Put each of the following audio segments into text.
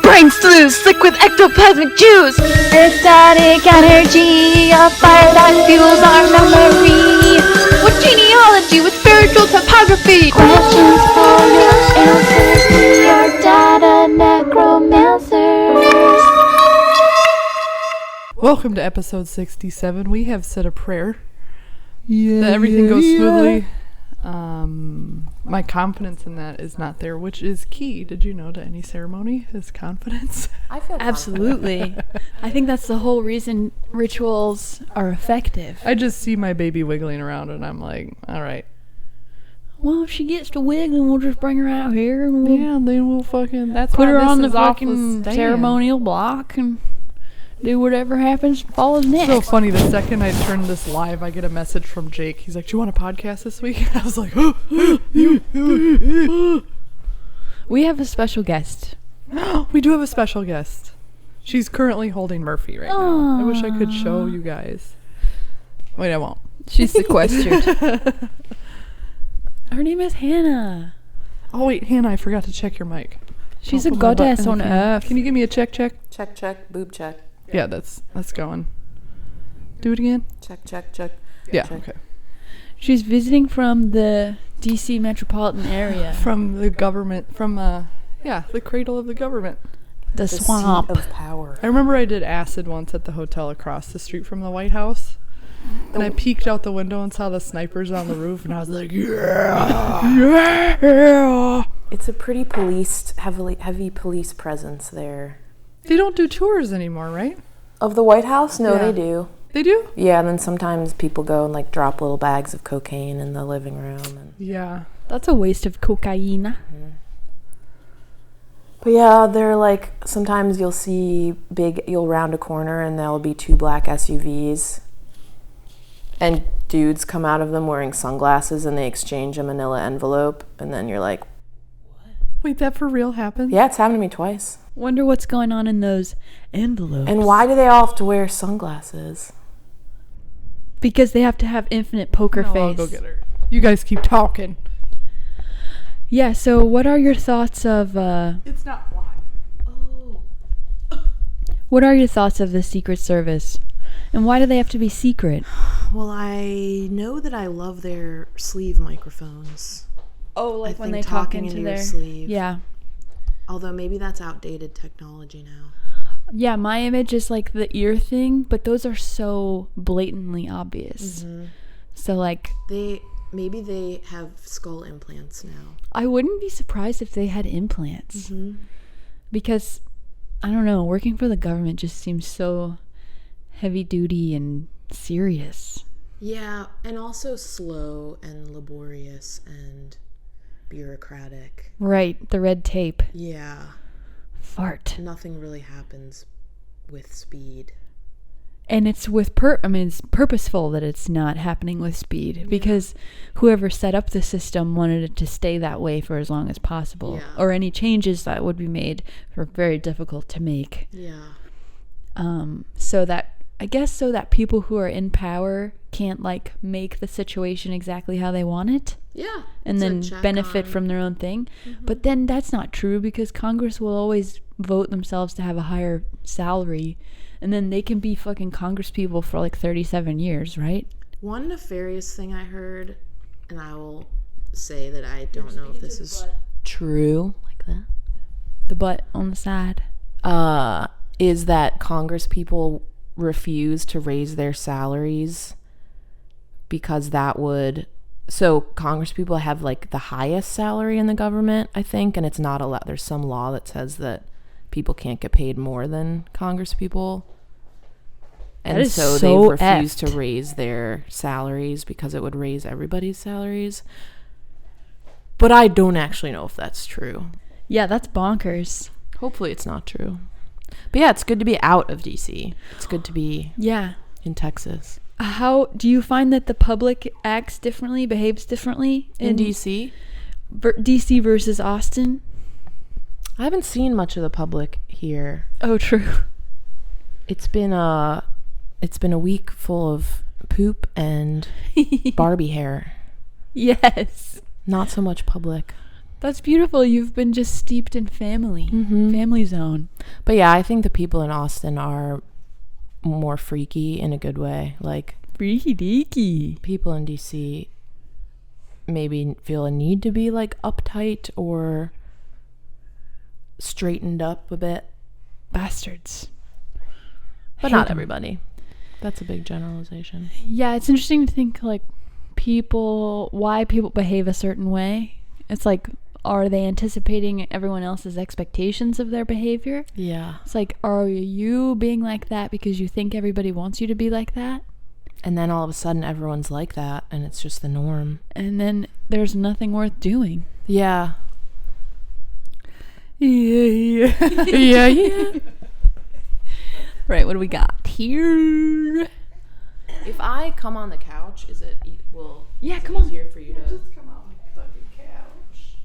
brain slews, slick with ectoplasmic juice. Static energy, a fire that fuels our memory. With genealogy, with spiritual topography. Questions for your answers, we are data necromancers. Welcome to episode 67. We have said a prayer that everything goes smoothly. My confidence in that is not there, which is key. Did you know to any ceremony is confidence? I feel Absolutely. I think that's the whole reason rituals are effective. I just see my baby wiggling around and I'm like, all right. Well, if she gets to wiggling, we'll just bring her out here and we'll then we'll fucking put her on the fucking ceremonial block and do whatever happens follows next. So funny, the second I turn this live, I get a message from Jake. He's like, do you want a podcast this week? I was like, we have a special guest. We do have a special guest. She's currently holding Murphy right now. I wish I could show you guys. Wait, I won't. She's sequestered. Her name is Hannah. Oh, wait, Hannah, I forgot to check your mic. She's a goddess on earth. Can you give me a check? Check, boob check. Yeah, that's going. Do it again. Check. Yeah, check. okay. She's visiting from the DC metropolitan area. From the government, the cradle of the government. The swamp. Seat of power. I remember I did acid once at the hotel across the street from the White House. And I peeked out the window and saw the snipers on the roof, and I was like, yeah. It's a pretty heavy police presence there. They don't do tours anymore, right? Of the White House? No, Yeah. they do. They do? Yeah, and then sometimes people go and like drop little bags of cocaine in the living room. And Yeah. That's a waste of cocaine. But yeah, they're like, sometimes you'll round a corner and there'll be two black SUVs. And dudes come out of them wearing sunglasses and they exchange a manila envelope. And then you're like, Wait, that for real happened? yeah, it's happened to me twice. Wonder what's going on in those envelopes. And why do they all have to wear sunglasses? Because they have to have infinite poker No, face. I'll go get her. You guys keep talking. Yeah, so what are your thoughts of It's not why. what are your thoughts of the Secret Service? And why do they have to be secret? Well, I know that I love their sleeve microphones. Oh, like I when think they talk talking into into your their sleeve. Yeah. Although maybe that's outdated technology now. Yeah, my image is like the ear thing, but those are so blatantly obvious. Mm-hmm. So like Maybe they have skull implants now. I wouldn't be surprised if they had implants. Mm-hmm. Because I don't know, working for the government just seems so heavy duty and serious. Yeah, and also slow and laborious and bureaucratic. Right, the red tape. Yeah. Fart. Nothing really happens with speed. And it's with it's purposeful that it's not happening with speed because whoever set up the system wanted it to stay that way for as long as possible. Yeah. Or any changes that would be made were very difficult to make. Yeah. So that people who are in power can't like make the situation exactly how they want it. Yeah. And then check benefit on- from their own thing. Mm-hmm. But then that's not true because Congress will always vote themselves to have a higher salary. And then they can be fucking Congress people for like 37 years, right? One nefarious thing I heard, and I will say that I don't know if this is True. Like that. The butt on the side. Is that Congress people refuse to raise their salaries because so Congress people have like the highest salary in the government, I think, and it's not allowed. There's some law that says that people can't get paid more than Congress people. That And is so so they refuse to effed. raise their salaries because it would raise everybody's salaries. But I don't actually know if that's true. Yeah, that's bonkers. Hopefully it's not true. But yeah, it's good to be out of DC. It's good to be Yeah. in Texas. How do you find that the public acts differently, behaves differently In DC? DC versus Austin? I haven't seen much of the public here. Oh, true. It's been a week full of poop and Barbie hair. Yes. Not so much public. That's beautiful. You've been just steeped in family. Mhm. Family zone. But yeah, I think the people in Austin are more freaky in a good way. Like, Freaky deaky. people in DC maybe feel a need to be like uptight or straightened up a bit, Bastards. but Hate not 'em. everybody. That's a big generalization. Yeah, it's interesting to think like why people behave a certain way. It's like, are they anticipating everyone else's expectations of their behavior? Yeah. It's like, are you being like that because you think everybody wants you to be like that? And then all of a sudden everyone's like that and it's just the norm. And then there's nothing worth doing. Yeah. Yeah. Yeah. Right, what do we got here? If I come on the couch, is it Come on. easier for you to come on the fucking couch.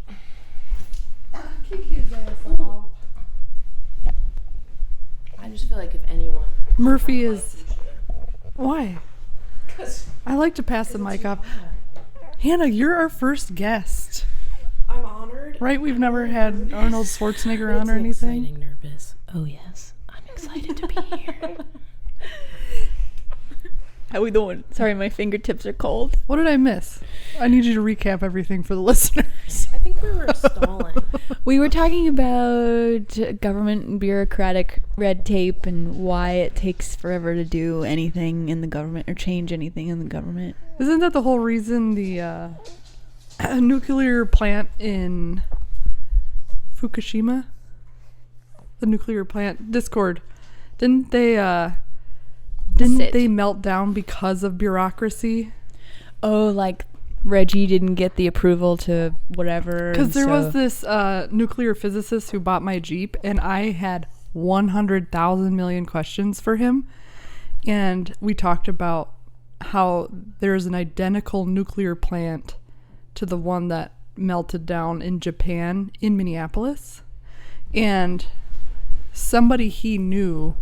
Kick his ass off. I just feel like if anyone Murphy is... Why? I like to pass the mic off. Hannah, you're our first guest. I'm honored. Right? We've never had Arnold Schwarzenegger on or anything. Exciting, nervous. Oh yes, I'm excited to be here. How we doing? Sorry, my fingertips are cold. What did I miss? I need you to recap everything for the listeners. I think we were stalling. We were talking about government and bureaucratic red tape and why it takes forever to do anything in the government or change anything in the government. Isn't that the whole reason the nuclear plant in Fukushima? The nuclear plant, Discord, didn't they melt down because of bureaucracy? Oh, like Reggie didn't get the approval to whatever. Because there was this nuclear physicist who bought my Jeep, and I had 100,000 million questions for him. And we talked about how there's an identical nuclear plant to the one that melted down in Japan in Minneapolis. And somebody he knew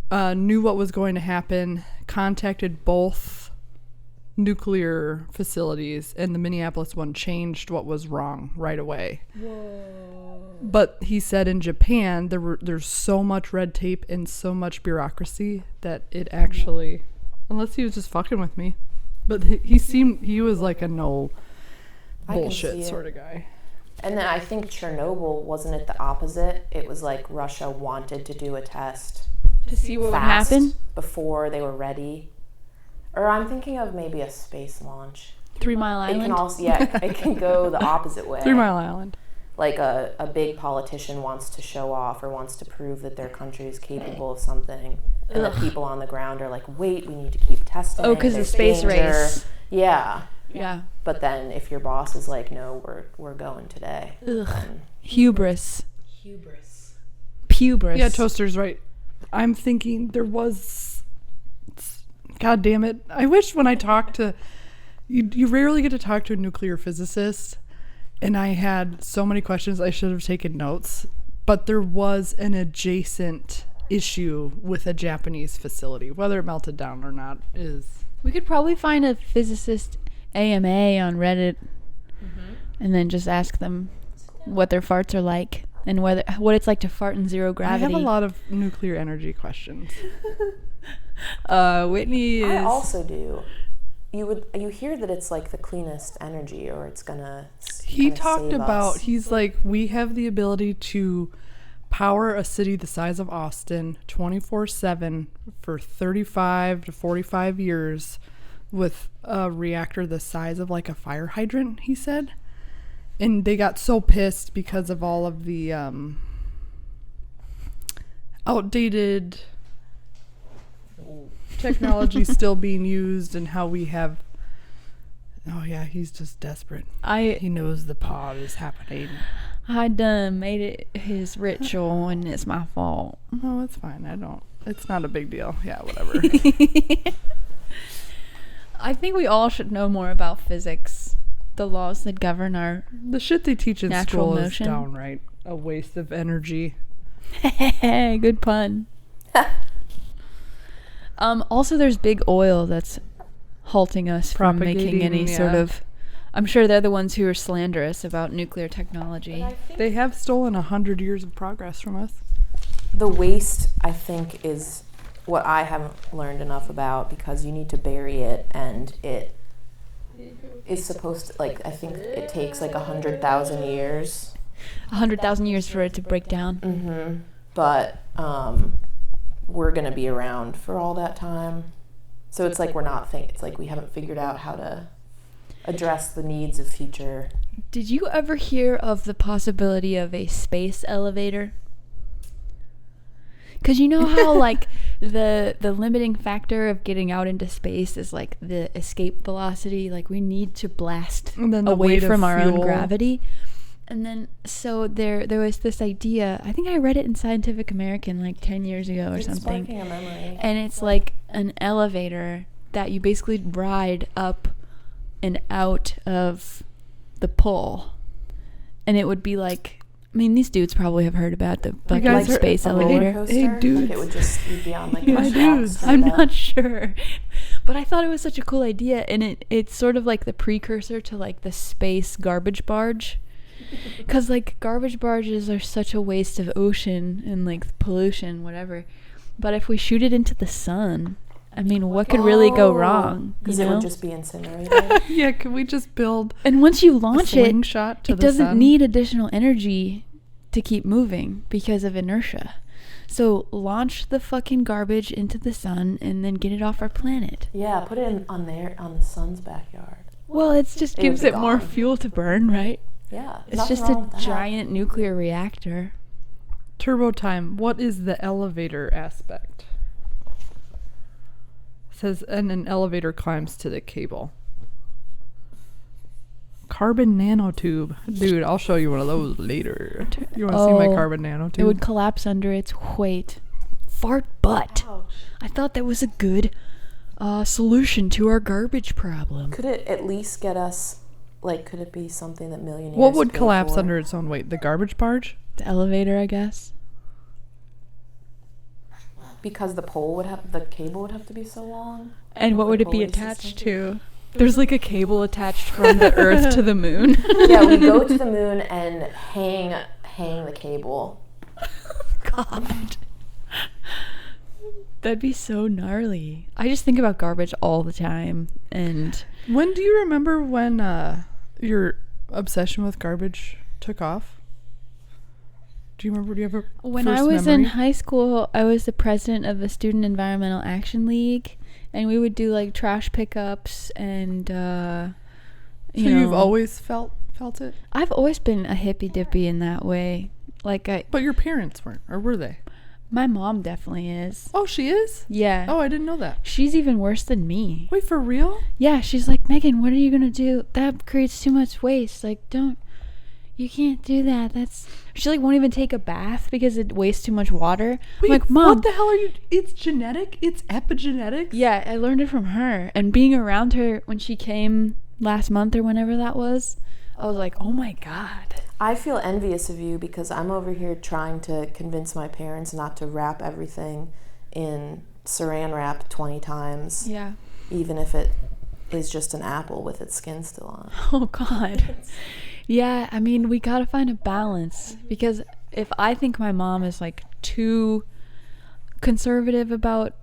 what was going to happen, contacted both nuclear facilities, and the Minneapolis one changed what was wrong right away. Whoa. But he said in Japan there's so much red tape and so much bureaucracy that it actually, unless he was just fucking with me, but he was like a no bullshit sort of guy. And then I think Chernobyl, wasn't it the opposite? It was like Russia wanted to do a test to see what would fast happen before they were ready. Or I'm thinking of maybe a space launch. 3 Mile Island. It can also, it can go the opposite way. 3 Mile Island. Like a big politician wants to show off or wants to prove that their country is capable of something, and the people on the ground are like, wait, we need to keep testing. Oh, because the space race. Yeah. Yeah. But then if your boss is like, no, we're going today. Ugh. Hubris. Hubris. Yeah, Toaster's right. I'm thinking there was... God damn it. I wish when I talk to... You rarely get to talk to a nuclear physicist, and I had so many questions I should have taken notes, but there was an adjacent issue with a Japanese facility. Whether it melted down or not is... We could probably find a physicist AMA on Reddit and then just ask them what their farts are like and what it's like to fart in zero gravity. I have a lot of nuclear energy questions. Whitney is... I also do. You hear that it's like the cleanest energy, or it's gonna He kinda talked save about, us. he's like, we have the ability to power a city the size of Austin 24/7 for 35 to 45 years with a reactor the size of like a fire hydrant, he said. And they got so pissed because of all of the outdated technology still being used, and how we have... Oh yeah, he's just desperate. He knows the pod is happening. I done made it his ritual and it's my fault. Oh, it's fine. It's not a big deal. Yeah, whatever. I think we all should know more about physics, the laws that govern our... The shit they teach in Natural school motion. is downright a waste of energy. Good pun. Also, there's big oil that's halting us from making Propagating, any sort of I'm sure they're the ones who are slanderous about nuclear technology. They have stolen 100 years of progress from us. The waste, I think, is what I haven't learned enough about, because you need to bury it, and it is supposed to, like, I think it takes like 100,000 years. 100,000 years for it to break down. Mm-hmm. But we're going to be around for all that time. So it's like it's like we haven't figured out how to address the needs of future. Did you ever hear of the possibility of a space elevator? Because you know how, like, the limiting factor of getting out into space is, like, the escape velocity. Like, we need to blast away from our own gravity. And then, so there was this idea. I think I read it in Scientific American, like, 10 years ago or something. Sparking a memory. And it's, like, an elevator that you basically ride up and out of the pole. And it would be, like... I mean, these dudes probably have heard about the bucket space elevator. Hey, dudes. Like it would just be on like yeah, dudes. I'm not sure. But I thought it was such a cool idea. And it's sort of like the precursor to like the space garbage barge. Because like garbage barges are such a waste of ocean and like pollution, whatever. But if we shoot it into the sun, I mean, what could really go wrong? Because it would just be incinerated. Yeah, could we just build and once you launch a slingshot to it the doesn't sun? need additional energy to keep moving because of inertia. So launch the fucking garbage into the sun and then get it off our planet. Yeah, put it on the sun's backyard. Well, it just gives it more fuel to burn, right? Yeah. It's just a giant nuclear reactor. Turbo time. What is the elevator aspect? It says, and an elevator climbs to the cable. Carbon nanotube. Dude, I'll show you one of those later. You want to see my carbon nanotube? It would collapse under its weight. Fart butt. Ouch. I thought that was a good solution to our garbage problem. Could it at least get us, like, could it be something that millionaires What would pay collapse for? under its own weight? The garbage barge? The elevator, I guess. Because the cable would have to be so long. And what would it be attached to? There's like a cable attached from the Earth to the moon. Yeah, we go to the moon and hang the cable. God. That'd be so gnarly. I just think about garbage all the time. And when do you remember when your obsession with garbage took off? Do you remember? Do you have a when first I was memory? in high school, I was the president of the Student Environmental Action League, and we would do like trash pickups and you've always felt it? I've always been a hippy dippy in that way. But your parents weren't, or were they? My mom definitely is. Oh, she is? Yeah. Oh, I didn't know that. She's even worse than me. Wait, for real? Yeah, she's like, Megan, what are you gonna do? That creates too much waste. Like, you can't do that. She like won't even take a bath because it wastes too much water. Wait, I'm like, Mom, what the hell are you? It's genetic? It's epigenetics? Yeah, I learned it from her. And being around her when she came last month or whenever that was, I was like, oh my God. I feel envious of you because I'm over here trying to convince my parents not to wrap everything in saran wrap 20 times. Yeah. Even if it is just an apple with its skin still on. Oh God. Yeah, I mean, we gotta find a balance because if I think my mom is like too conservative about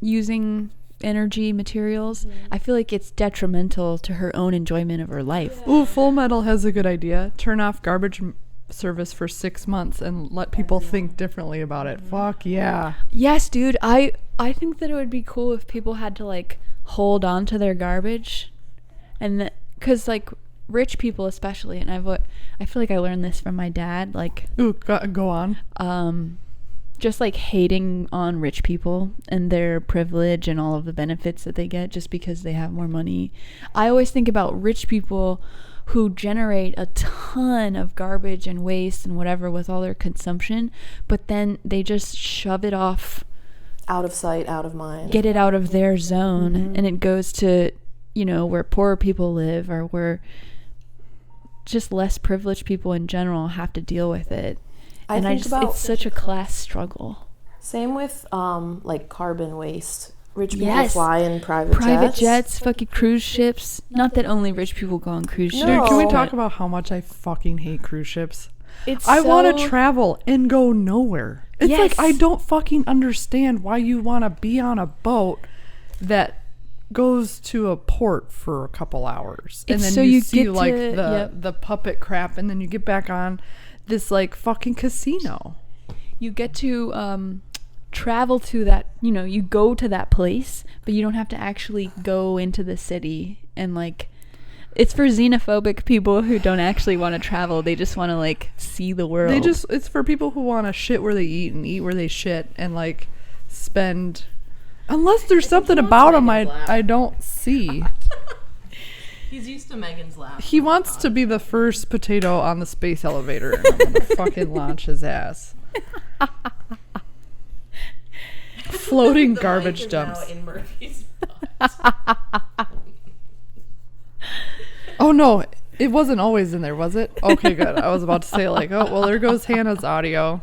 using energy materials, I feel like it's detrimental to her own enjoyment of her life. Ooh, Full Metal has a good idea. Turn off garbage service for 6 months and let people think differently about it. Fuck yeah. Yes, dude. I think that it would be cool if people had to like hold on to their garbage, and because like rich people especially, and I feel like I learned this from my dad. Like, ooh, go on. Just like hating on rich people and their privilege and all of the benefits that they get just because they have more money. I always think about rich people who generate a ton of garbage and waste and whatever with all their consumption, but then they just shove it off. Out of sight, out of mind. Get it out of their zone, and it goes to, where poorer people live or where just less privileged people in general have to deal with it. It's such a class struggle. Same with like carbon waste. Rich people Yes. fly in private jets, fucking cruise ships. Not that only rich people go on cruise ships. No. Dude, can we Oh. talk about how much I fucking hate cruise ships? It's I want so- to travel and go nowhere. It's like, Yes. I don't fucking understand why you want to be on a boat that goes to a port for a couple hours. And It's then so you you see get like to- yep. the puppet crap, and then you get back on this like fucking casino. You get to travel to that, you go to that place, but you don't have to actually go into the city. And like, it's for xenophobic people who don't actually want to travel. They just want to like see the world. It's for people who want to shit where they eat and eat where they shit and like spend, unless there's something about him I don't see. He's used to Megan's laugh. He wants to be the first potato on the space elevator, and I'm gonna fucking launch his ass. Floating garbage dumps. In Murphy's Oh no, it wasn't always in there, was it? Okay, good. I was about to say like, oh well, there goes Hannah's audio.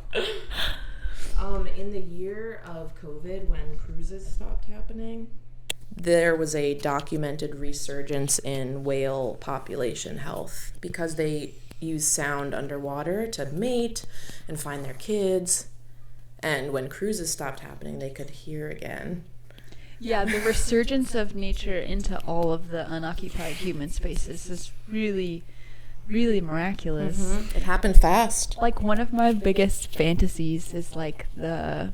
In the year of COVID, when cruises stopped happening, there was a documented resurgence in whale population health because they use sound underwater to mate and find their kids. And when cruises stopped happening, they could hear again. Yeah, the resurgence of nature into all of the unoccupied human spaces is really, really miraculous. It happened fast. Like, one of my biggest fantasies is like the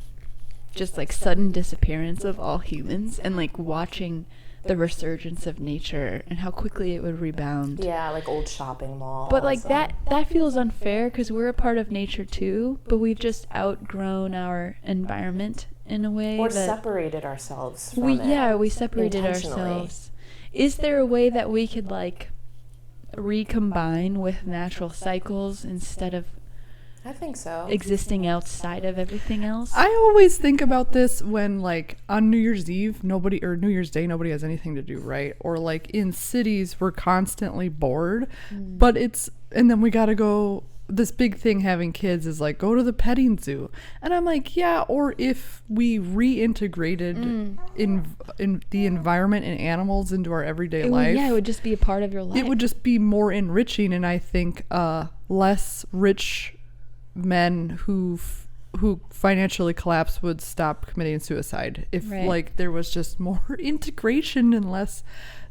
just like sudden disappearance of all humans, and like watching the resurgence of nature and how quickly it would rebound. Yeah, like old shopping malls. But like that feels unfair because we're a part of nature too, but we've just outgrown our environment in a way Or that separated ourselves from it. we separated intentionally. ourselves. Is there a way that we could like recombine with natural cycles instead of I think so. existing outside of everything else? I always think about this when like on New Year's Eve, New Year's Day, nobody has anything to do, right? Or like in cities, we're constantly bored, but and then we got to go. This big thing having kids is like, go to the petting zoo. And I'm like, yeah, or if we reintegrated in the environment and animals into our everyday life. It would just be a part of your life. It would just be more enriching, and I think less rich men who financially collapse would stop committing suicide if Right. like there was just more integration and less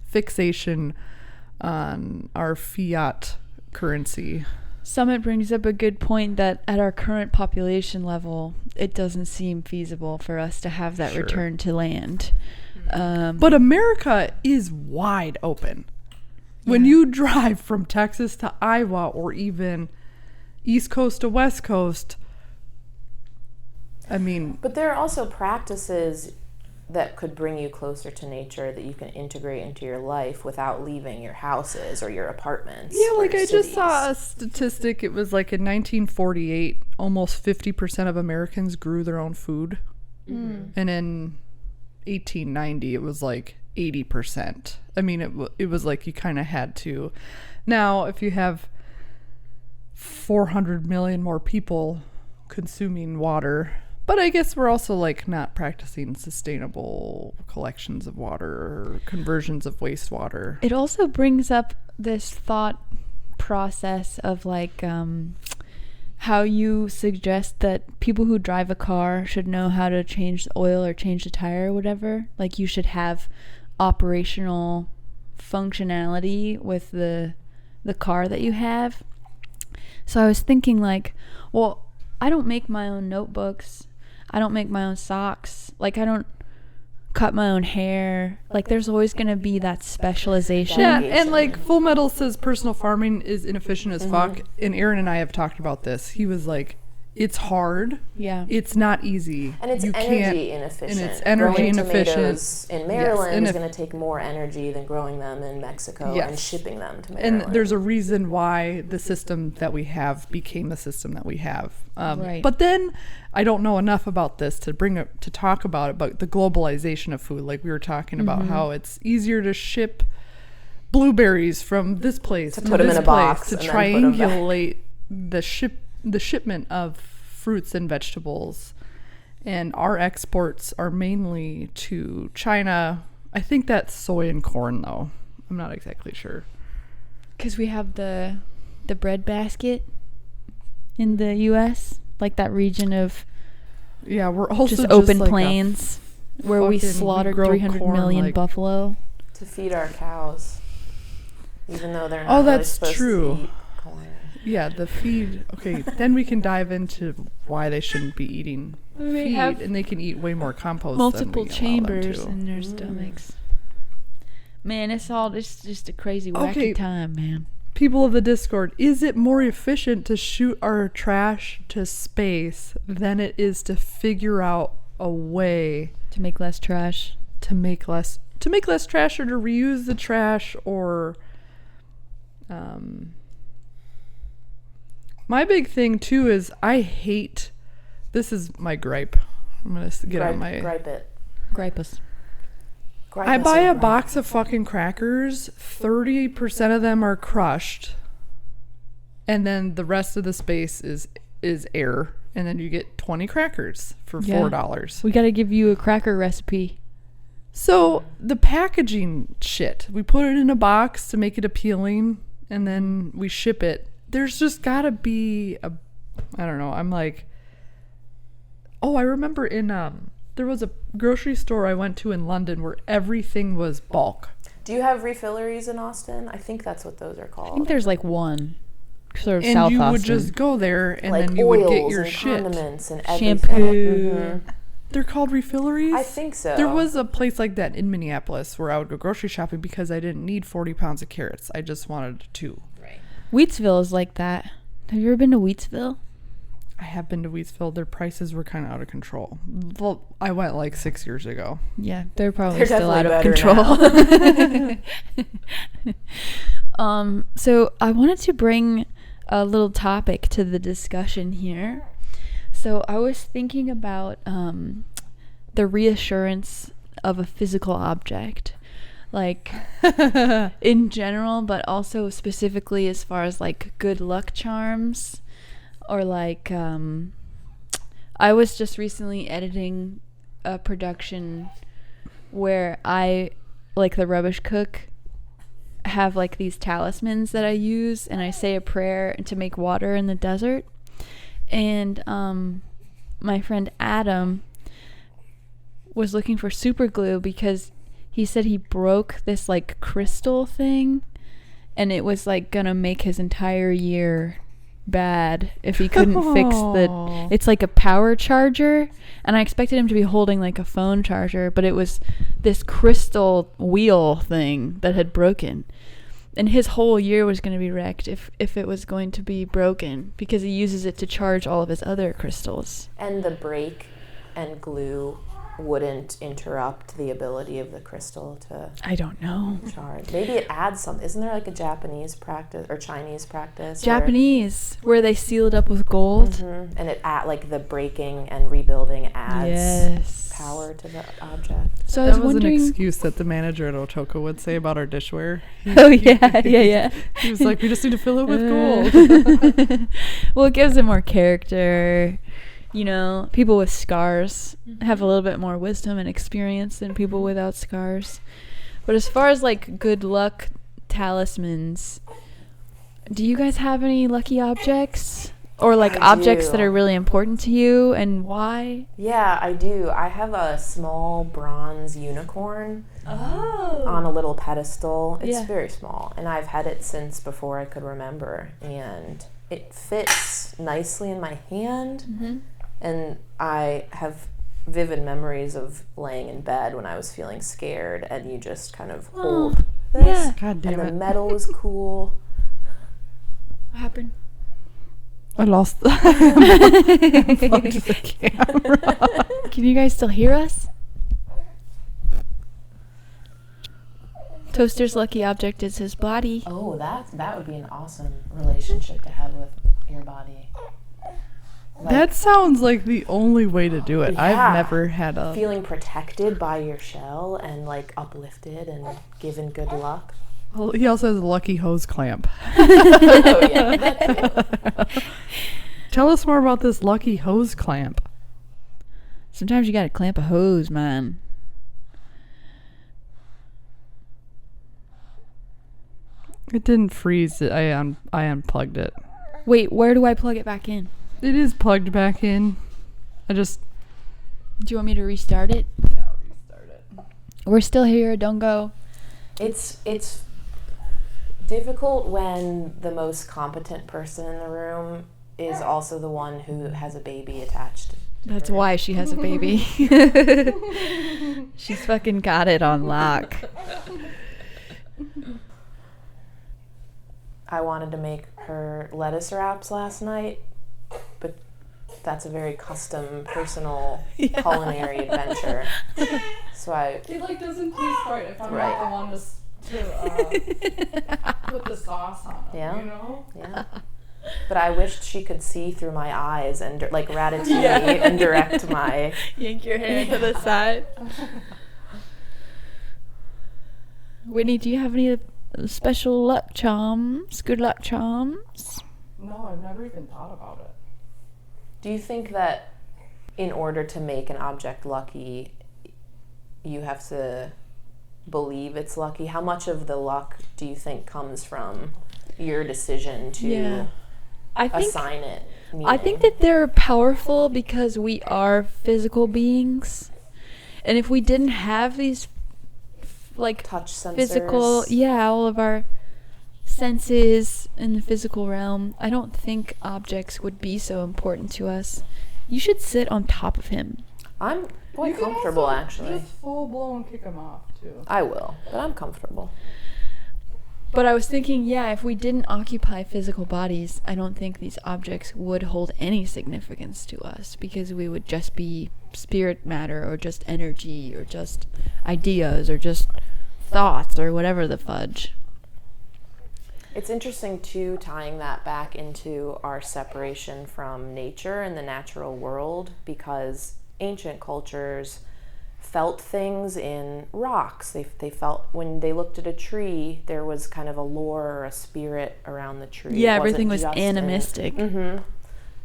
fixation on our fiat currency. Summit brings up a good point that at our current population level, it doesn't seem feasible for us to have that Sure. return to land. But America is wide open. When you drive from Texas to Iowa, or even East Coast to West Coast, I mean, But there are also practices that could bring you closer to nature that you can integrate into your life without leaving your houses or your apartments. yeah, or like your I just saw cities. a statistic. It was like in 1948, almost 50% of Americans grew their own food. And in 1890, it was like 80%. I mean, it was like you kind of had to. Now, if you have 400 million more people consuming water, but I guess we're also like not practicing sustainable collections of water or conversions of wastewater. It also brings up this thought process of like how you suggest that people who drive a car should know how to change the oil or change the tire or whatever. Like, you should have operational functionality with the car that you have. So I was thinking like, well, I don't make my own notebooks. I don't make my own socks. Like, I don't cut my own hair. Like, there's always going to be that specialization. Yeah, and like Full Metal says personal farming is inefficient as fuck. And Aaron and I have talked about this. He was like, it's hard. Yeah. It's not easy. And it's You energy can't- inefficient. And it's energy growing inefficient. tomatoes in Maryland and is if- going to take more energy than growing them in Mexico Yes. and shipping them to Maryland. And there's a reason why the system that we have became the system that we have. Right. But then I don't know enough about this to talk about it, but the globalization of food, like we were talking about how it's easier to ship blueberries from this place to put 'em this in a place, box to and then put 'em back. triangulate the shipment of fruits and vegetables. And our exports are mainly to China. I think that's soy and corn, though. I'm not exactly sure. Because we have the breadbasket in the U.S., like that region of Yeah, we're also just open like plains where we slaughtered grow 300 corn, million like- buffalo. To feed our cows, even though they're not Oh, really that's supposed true. to eat corn. Yeah, the feed. Okay, then we can dive into why they shouldn't be eating We feed, have and they can eat way more compost. multiple than we allow them chambers to. in their stomachs. Man, it's just a crazy wacky Okay. time, man. People of the Discord, is it more efficient to shoot our trash to space than it is to figure out a way To make less trash. to make less trash, or to reuse the trash, or my big thing too is I hate, this is my gripe, I'm gonna get on my Gripe it. Gripe us. Gripe I us buy a over. box of fucking crackers, 30% of them are crushed, and then the rest of the space is air, and then you get 20 crackers for Yeah. $4. We got to give you a cracker recipe. So the packaging shit, we put it in a box to make it appealing, and then we ship it. There's just gotta be a, I don't know, I'm like, oh, I remember in there was a grocery store I went to in London where everything was bulk. Do you have refilleries in Austin? I think that's what those are I think called. there's like one sort of And South you Austin. would just go there, and like then you oils would get your and shit. condiments and everything. Shampoo. Mhm. They're called refilleries? I think so. There was a place like that in Minneapolis where I would go grocery shopping because I didn't need 40 pounds of carrots. I just wanted 2. Right. Wheatsville is like that. Have you ever been to Wheatsville? I have been to Wheatsville. Their prices were kind of out of control. Well, I went like 6 years ago. Yeah, they're probably They're still out of definitely control. So I wanted to bring a little topic to the discussion here. So I was thinking about the reassurance of a physical object, like in general, but also specifically as far as like good luck charms, or like I was just recently editing a production where I, like the rubbish cook, have like these talismans that I use, and I say a prayer to make water in the desert. And my friend Adam was looking for super glue because he said he broke this like crystal thing, and it was like gonna make his entire year bad if he couldn't fix the, it's like a power charger, and I expected him to be holding like a phone charger, but it was this crystal wheel thing that had broken, and his whole year was going to be wrecked if it was going to be broken, because he uses it to charge all of his other crystals. And the break and glue wouldn't interrupt the ability of the crystal to I don't know. charge. Maybe it adds something. Isn't there like a Japanese practice or Chinese practice? Japanese, where they seal it up with gold. Mm-hmm. And it like the breaking and rebuilding adds Yes. power to the object. So I was That was an wondering. excuse that the manager at Otoko would say about our dishware. Oh yeah. He was like, we just need to fill it with gold. Well, it gives it more character. You know, people with scars have a little bit more wisdom and experience than people without scars. But as far as like good luck talismans, do you guys have any lucky objects? Or like I objects do. that are really important to you, and why? Yeah, I do. I have a small bronze unicorn Oh. on a little pedestal. It's Yeah. very small, and I've had it since before I could remember, and it fits nicely in my hand. Mm-hmm. And I have vivid memories of laying in bed when I was feeling scared, and you just kind of hold this. Yeah. God damn And the it. metal was cool. What happened? I lost the camera. Can you guys still hear us? Toaster's lucky object is his body. Oh, that would be an awesome relationship to have with your body. Like, That sounds like the only way to do it. Yeah. I've never had a... feeling protected by your shell and like uplifted and given good luck. Well, he also has a lucky hose clamp. Oh yeah, that's it. Tell us more about this lucky hose clamp. Sometimes you gotta clamp a hose, man. It didn't freeze. I unplugged it. Wait, where do I plug it back in? It is plugged back in. Do you want me to restart it? Yeah, I'll restart it. We're still here. Don't go. It's difficult when the most competent person in the room is also the one who has a baby attached. That's why she has a baby. She's fucking got it on lock. I wanted to make her lettuce wraps last night, but that's a very custom, personal culinary adventure. So It doesn't taste right if I'm Right. not the one to put the sauce on it. Yeah. You know? Yeah. But I wished she could see through my eyes and like Ratatouille and direct my. Yank your hair to the side. Whitney, do you have any special luck charms? Good luck charms? No, I've never even thought about it. Do you think that in order to make an object lucky, you have to believe it's lucky? How much of the luck do you think comes from your decision to assign it meaning? I think that they're powerful because we are physical beings. And if we didn't have these like touch sensors, physical, all of our senses in the physical realm, I don't think objects would be so important to us. You should sit on top of him. I'm quite comfortable actually. Just full blown kick them off too. I will, but I'm comfortable. But I was thinking, if we didn't occupy physical bodies, I don't think these objects would hold any significance to us because we would just be spirit matter or just energy or just ideas or just thoughts or whatever the fudge. It's interesting too, tying that back into our separation from nature and the natural world, because ancient cultures felt things in rocks. They felt when they looked at a tree, there was kind of a lore or a spirit around the tree. Yeah, everything was animistic.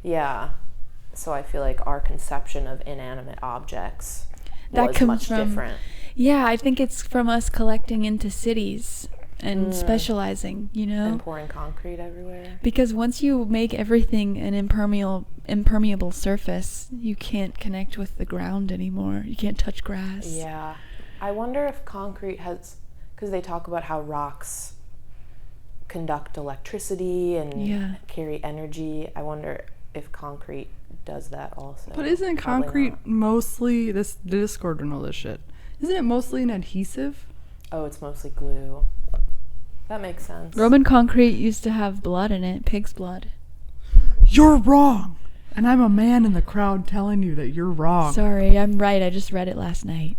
Yeah. So I feel like our conception of inanimate objects That was comes much from- different. Yeah, I think it's from us collecting into cities and specializing, And pouring concrete everywhere. Because once you make everything an impermeable surface, you can't connect with the ground anymore. You can't touch grass. Yeah. I wonder if concrete has, because they talk about how rocks conduct electricity and carry energy. I wonder if concrete does that also. But isn't Probably concrete not. mostly, the Discord would know this shit, isn't it mostly an adhesive? Oh, it's mostly glue. That makes sense. Roman concrete used to have blood in it, pig's blood. You're wrong! And I'm a man in the crowd telling you that you're wrong. Sorry, I'm right. I just read it last night.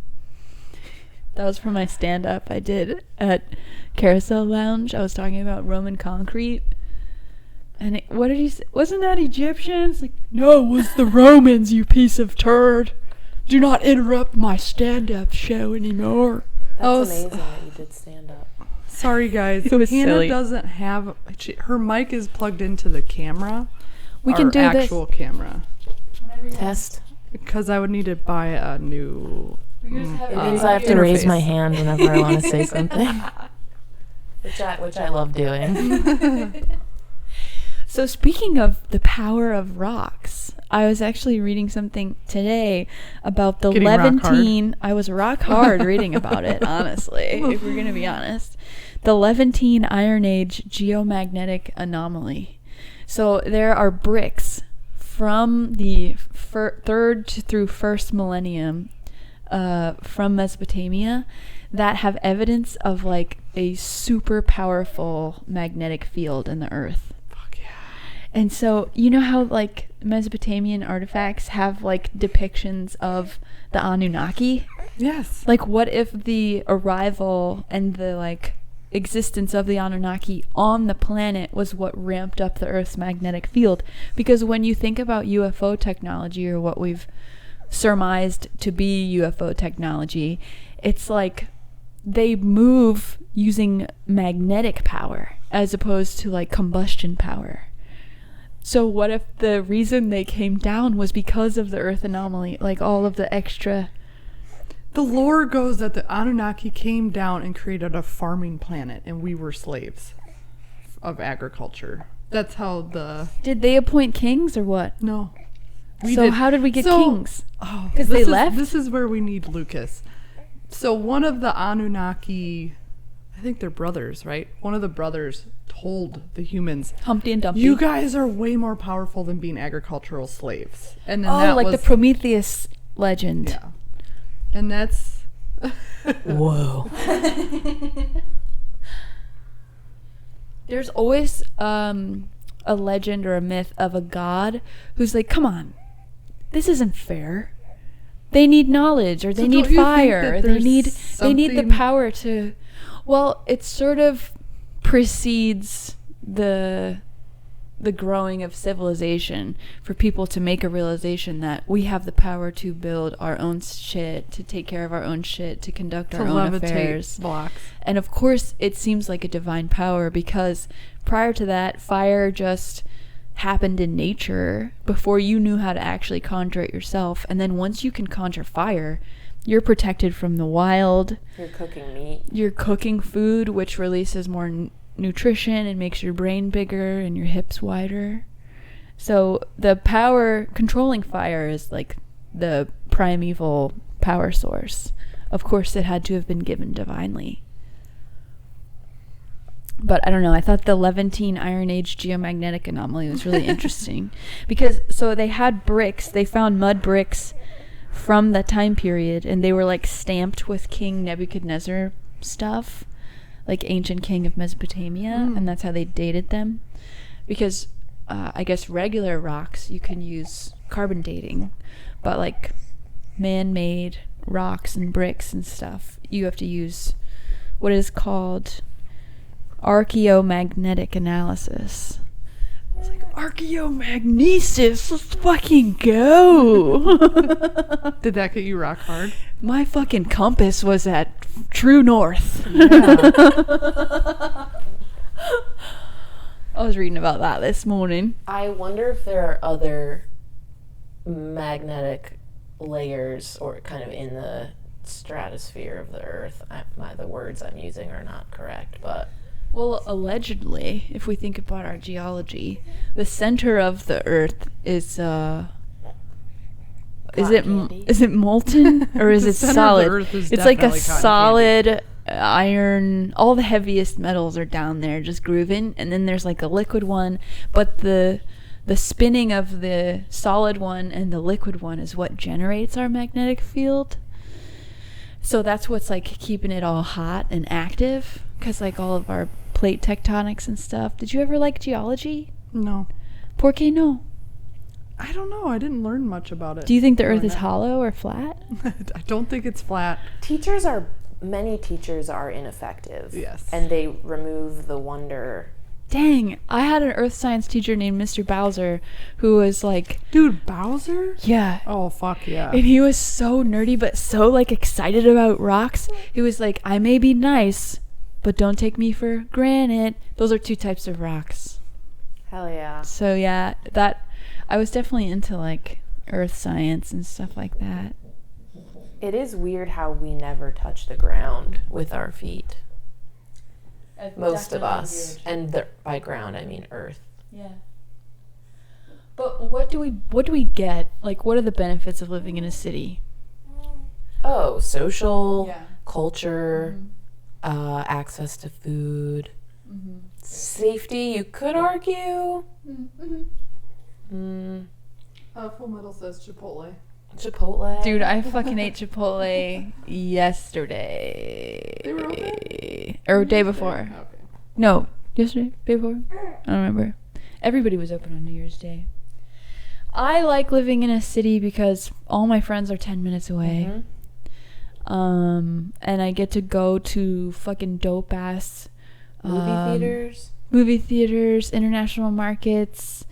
That was from my stand-up I did at Carousel Lounge. I was talking about Roman concrete. And what did he say? Wasn't that Egyptians? Like, no, it was the Romans, you piece of turd. Do not interrupt my stand-up show anymore. That's amazing that you did stand up. Sorry, guys. It was Hannah silly. doesn't have... her mic is plugged into the camera. We can do this. actual camera. Test. Because I would need to buy a new... It means I have to raise my hand whenever I want to say something. Which I love doing. So speaking of the power of rocks, I was actually reading something today about the Getting rock hard. Levantine. I was rock hard reading about it, honestly, if we're going to be honest. The Levantine Iron Age Geomagnetic Anomaly. So there are bricks from the third through first millennium from Mesopotamia that have evidence of like a super powerful magnetic field in the earth. Fuck yeah. And so, you know how like Mesopotamian artifacts have like depictions of the Anunnaki? Yes. Like, what if the arrival and the like existence of the Anunnaki on the planet was what ramped up the Earth's magnetic field? Because when you think about UFO technology, or what we've surmised to be UFO technology, it's like they move using magnetic power as opposed to like combustion power. So what if the reason they came down was because of the Earth anomaly, like all of the extra? The lore goes that the Anunnaki came down and created a farming planet, and we were slaves of agriculture. That's how the... Did they appoint kings or what? No. So how did we get kings? Oh, 'Cause they left? This is where we need Lucas. So one of the Anunnaki, I think they're brothers, right? One of the brothers told the humans, Humpty and Dumpty. you guys are way more powerful than being agricultural slaves. And then that like was, the Prometheus legend. yeah. And that's... Whoa. There's always a legend or a myth of a god who's like, come on, this isn't fair. They need knowledge, or they need fire, or they need the power to... Well, it sort of precedes the growing of civilization for people to make a realization that we have the power to build our own shit, to take care of our own shit, to conduct our own affairs. Blocks. And of course, it seems like a divine power because prior to that, fire just happened in nature before you knew how to actually conjure it yourself. And then once you can conjure fire, you're protected from the wild. You're cooking meat. You're cooking food, which releases more nutrition and makes your brain bigger and your hips wider. So the power controlling fire is like the primeval power source. Of course, it had to have been given divinely. But I don't know, I thought the Levantine Iron Age geomagnetic anomaly was really interesting because so they had bricks, they found mud bricks from that time period, and they were like stamped with King Nebuchadnezzar stuff, like ancient king of Mesopotamia, and that's how they dated them. Because I guess regular rocks you can use carbon dating, but like man-made rocks and bricks and stuff, you have to use what is called archaeomagnetic analysis. It's like, archaeomagnesis, let's fucking go. Did that get you rock hard? My fucking compass was at true north. Yeah. I was reading about that this morning. I wonder if there are other magnetic layers or kind of in the stratosphere of the Earth. The words I'm using are not correct, but... Well, allegedly, if we think about our geology, the center of the Earth is it molten or is it solid? It's like a solid iron. All the heaviest metals are down there just grooving, and then there's like a liquid one, but the spinning of the solid one and the liquid one is what generates our magnetic field. So that's what's like keeping it all hot and active, because like all of our plate tectonics and stuff. Did you ever like geology? No. ¿Por qué no? I don't know. I didn't learn much about it. Do you think the Earth is hollow or flat? I don't think it's flat. Many teachers are ineffective. Yes. And they remove the wonder. Dang, I had an earth science teacher named Mr. Bowser who was like... Dude, Bowser? Yeah. Oh, fuck yeah. And he was so nerdy but so like excited about rocks. He was like, I may be nice, but don't take me for granted. Those are two types of rocks. Hell yeah. So yeah, I was definitely into like earth science and stuff like that. It is weird how we never touch the ground with our feet. Most of us. Weird. And by ground, I mean earth. Yeah. But what do we get? Like, what are the benefits of living in a city? Oh, social, culture, access to food, safety, you could argue. Full Metal says Chipotle. Chipotle. Dude, I fucking ate Chipotle yesterday. They were open? Or day before. Okay. No, yesterday? Day before? I don't remember. Everybody was open on New Year's Day. I like living in a city because all my friends are 10 minutes away. And I get to go to fucking dope ass movie theaters, international markets,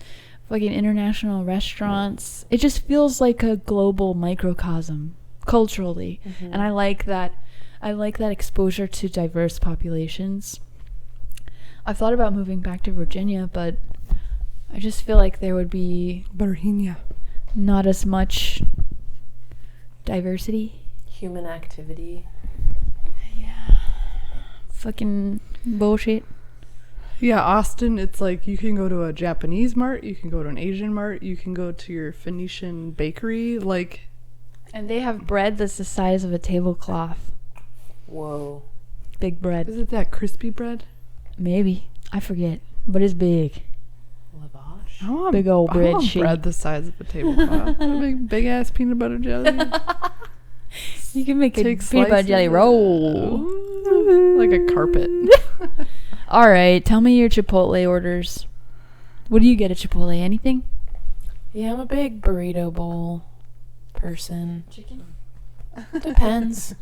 fucking international restaurants. It just feels like a global microcosm culturally. And I like that exposure to diverse populations. I've thought about moving back to Virginia, but I just feel like there would be Barhinia. not as much diversity. Human activity. Fucking bullshit. Yeah, Austin, it's like you can go to a Japanese mart, you can go to an Asian mart, you can go to your Phoenician bakery, like... And they have bread that's the size of a tablecloth. Whoa. Big bread. Is it that crispy bread? Maybe. I forget. But it's big. Lavash. I want, Big old I bread want sheet. bread the size of a tablecloth. Big ass peanut butter jelly. You can make a Take peanut butter slices jelly of- roll. Ooh, like a carpet. All right. Tell me your Chipotle orders. What do you get at Chipotle? Anything? Yeah, I'm a big burrito bowl person. Chicken. Depends.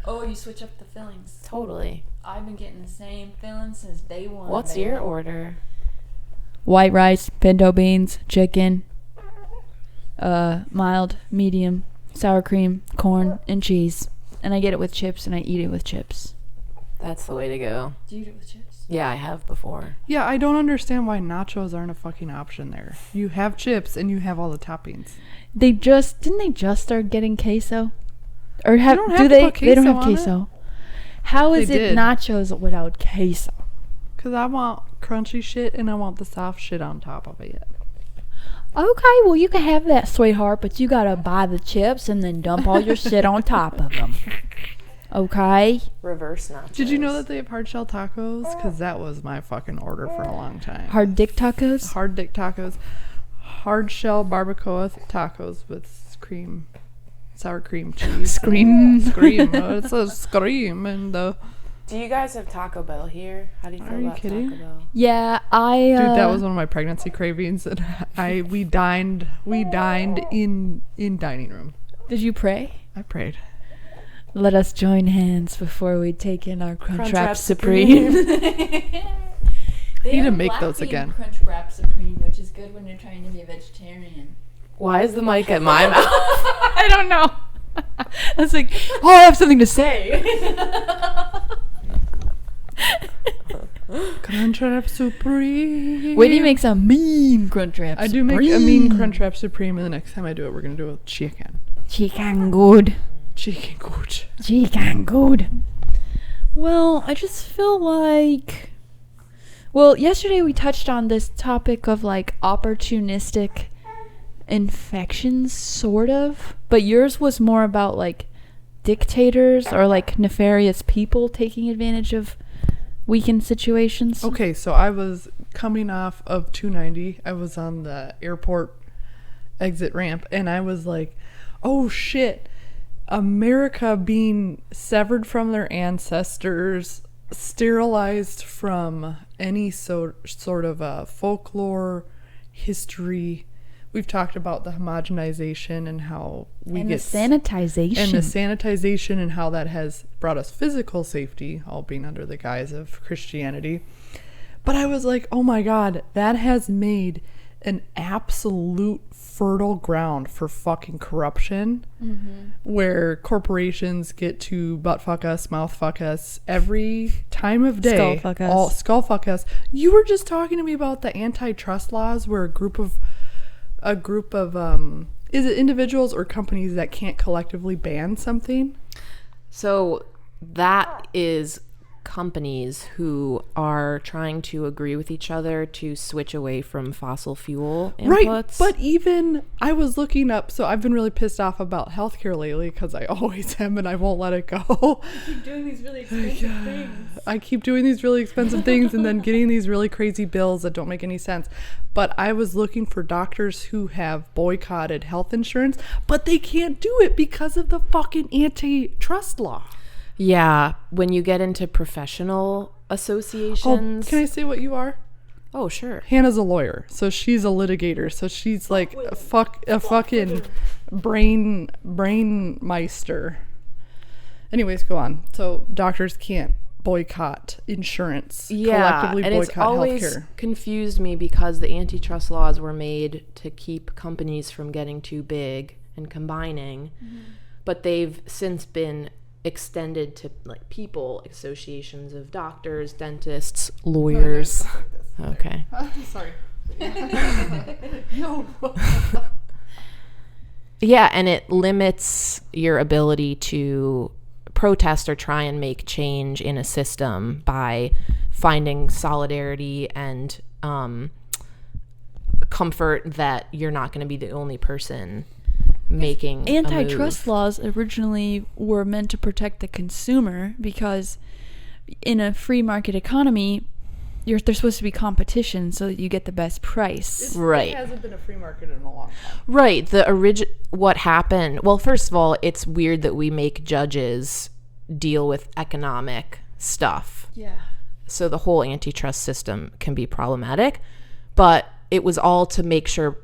Oh, you switch up the fillings. Totally. I've been getting the same filling since day one. What's your order? White rice, pinto beans, chicken, mild, medium, sour cream, corn, and cheese. And I get it with chips, and I eat it with chips. That's the way to go. Do you eat it with chips? Yeah, I have before. Yeah, I don't understand why nachos aren't a fucking option there. You have chips and you have all the toppings. Didn't they just start getting queso? Or don't have do to they? put They don't have queso on it. queso. How is They it did. nachos without queso? Because I want crunchy shit and I want the soft shit on top of it. Okay, well you can have that, sweetheart, but you gotta buy the chips and then dump all your shit on top of them. Okay. Reverse nachos. Did you know that they have hard shell tacos? Because that was my fucking order for a long time. Hard dick tacos. Hard dick tacos. Hard shell barbacoa tacos with cream, sour cream cheese. Scream. Scream. It's a scream. And Do you guys have Taco Bell here? How do you feel Are you about kidding? Taco Bell? Yeah, dude, that was one of my pregnancy cravings. And we dined in dining room. Did you pray? I prayed. Let us join hands before we take in our Crunchwrap Crunchwrap Supreme. They need to make those again. Crunchwrap Supreme, which is good when you're trying to be a vegetarian. Why is the mic at my mouth? I don't know. I was like, oh, I have something to say. Crunchwrap Supreme. Wait, do you make some mean Crunchwrap I do make a mean Crunchwrap Supreme, and the next time I do it, we're going to do a chicken. Chicken good. Chicken good. Chicken good. Well, I just feel like... Well, yesterday we touched on this topic of, like, opportunistic infections, sort of. But yours was more about, like, dictators or, like, nefarious people taking advantage of weakened situations. Okay, so I was coming off of 290. I was on the airport exit ramp, and I was like, oh, shit. America being severed from their ancestors, sterilized from any sort of folklore, history. We've talked about the homogenization and how we and get the sanitization. and the sanitization and how that has brought us physical safety, all being under the guise of Christianity. But I was like, oh my God, that has made an absolute fertile ground for fucking corruption, where corporations get to butt fuck us, mouth fuck us every time of day. Skull fuck us. All skull fuck us. You were just talking to me about the antitrust laws, where a group of is it individuals or companies that can't collectively ban something? So that is companies who are trying to agree with each other to switch away from fossil fuel inputs. Right, but even I was looking up, so I've been really pissed off about healthcare lately because I always am and I won't let it go. keep doing these really expensive things. I keep doing these really expensive things and then getting these really crazy bills that don't make any sense. But I was looking for doctors who have boycotted health insurance, but they can't do it because of the fucking antitrust law. Yeah, when you get into professional Oh, associations. can I say what you are? Oh, sure. Hannah's a lawyer, so she's a litigator. So she's like a fucking brain meister. Anyways, go on. So doctors can't boycott insurance. Yeah, collectively and it's boycott always healthcare. confused me because the antitrust laws were made to keep companies from getting too big and combining, but they've since been extended to like people, associations of doctors, dentists, lawyers. Okay. Sorry. Yeah, and it limits your ability to protest or try and make change in a system by finding solidarity and comfort that you're not going to be the only person making Antitrust laws originally were meant to protect the consumer, because in a free market economy, there's supposed to be competition so that you get the best price. Right. It hasn't been a free market in a long time. Right. What happened? Well, first of all, it's weird that we make judges deal with economic stuff. Yeah. So the whole antitrust system can be problematic, but it was all to make sure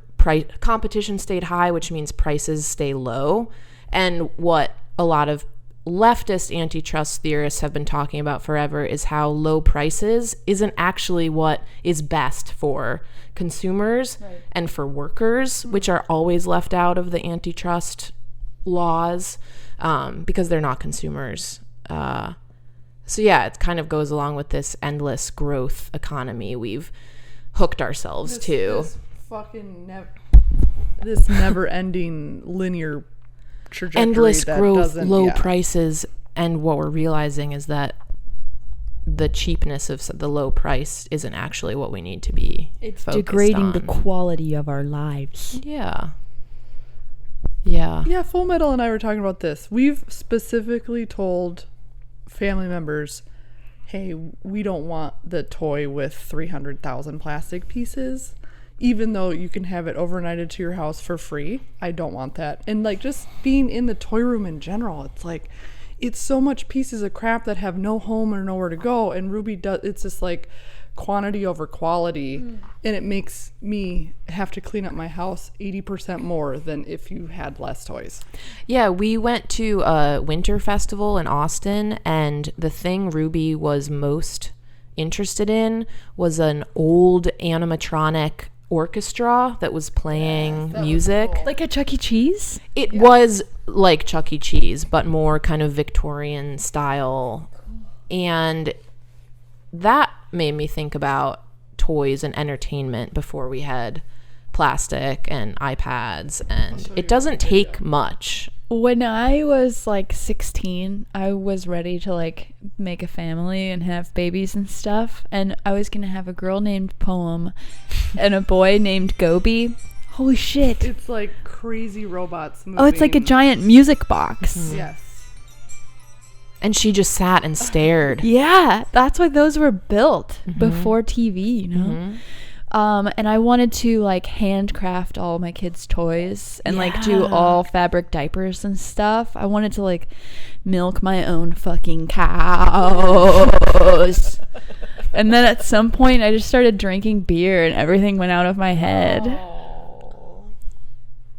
competition stayed high, which means prices stay low. And what a lot of leftist antitrust theorists have been talking about forever is how low prices isn't actually what is best for consumers and for workers, which are always left out of the antitrust laws because they're not consumers. So yeah, it kind of goes along with this endless growth economy we've hooked ourselves to. This fucking this never-ending linear trajectory. Endless that growth, low yeah. prices, and what we're realizing is that the cheapness of the low price isn't actually what we need to be It's focused degrading on. the quality of our lives. Yeah. Full Metal and I were talking about this. We've specifically told family members, hey, we don't want the toy with 300,000 plastic pieces, even though you can have it overnighted to your house for free. I don't want that. And like just being in the toy room in general, it's like it's so much pieces of crap that have no home or nowhere to go. And Ruby does, it's just like quantity over quality, and it makes me have to clean up my house 80% more than if you had less toys. Yeah, we went to a winter festival in Austin, and the thing Ruby was most interested in was an old animatronic orchestra that was playing music. was cool. Like a Chuck E. Cheese? It was like Chuck E. Cheese, but more kind of Victorian style. And that made me think about toys and entertainment before we had plastic and iPads, and it doesn't take much. When I was like 16, I was ready to like make a family and have babies and stuff. And I was going to have a girl named Poem and a boy named Gobi. Holy shit. It's like crazy robots moving. Oh, it's like a giant music box. Yes. And she just sat and stared. Yeah, that's why those were built before TV, you know? And I wanted to like handcraft all my kids' toys and like do all fabric diapers and stuff. I wanted to like milk my own fucking cows. And then at some point I just started drinking beer and everything went out of my head. Oh.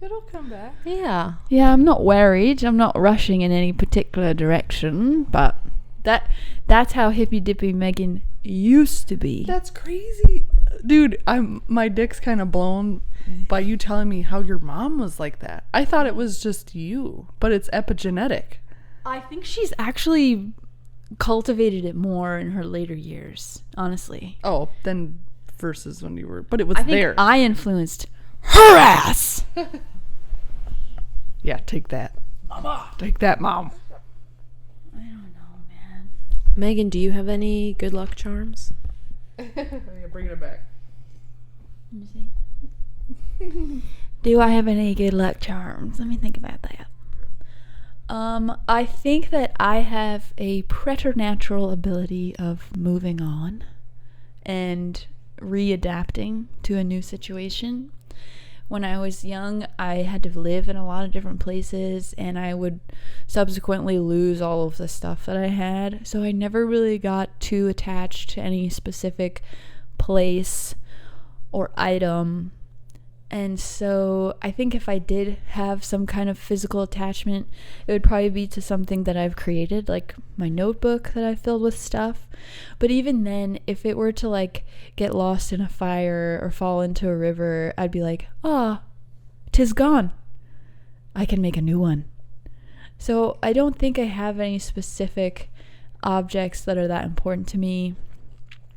It'll come back. Yeah. Yeah, I'm not worried. I'm not rushing in any particular direction, but that's how hippy dippy Megan used to be. That's crazy. Dude, my dick's kind of blown by you telling me how your mom was like that. I thought it was just you, but it's epigenetic. I think she's actually cultivated it more in her later years, honestly. Oh, then versus when you were, but it was I think there. I influenced her ass. Yeah, take that. Mama. Take that, Mom. I don't know, man. Megan, do you have any good luck charms? Bring it back. Let me see. Do I have any good luck charms? Let me think about that. I think that I have a preternatural ability of moving on and readapting to a new situation. When I was young, I had to live in a lot of different places, and I would subsequently lose all of the stuff that I had. So I never really got too attached to any specific place or item. And so I think if I did have some kind of physical attachment, it would probably be to something that I've created, like my notebook that I filled with stuff. But even then, if it were to like get lost in a fire or fall into a river, I'd be like, ah, 'tis gone. I can make a new one. So I don't think I have any specific objects that are that important to me.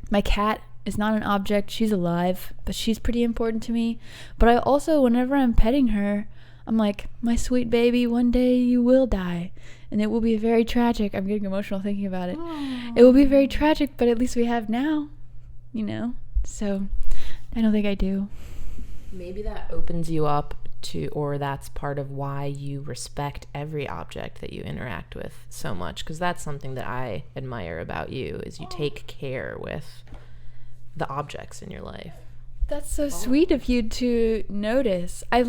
My cat is not an object. She's alive, but she's pretty important to me. But I also, whenever I'm petting her, I'm like, my sweet baby, one day you will die. And it will be very tragic. I'm getting emotional thinking about it. It will be very tragic, but at least we have now, you know? So I don't think I do. Maybe that opens you up to, or that's part of why you respect every object that you interact with so much, because that's something that I admire about you, is you take care with the objects in your life. That's so sweet of you to notice. I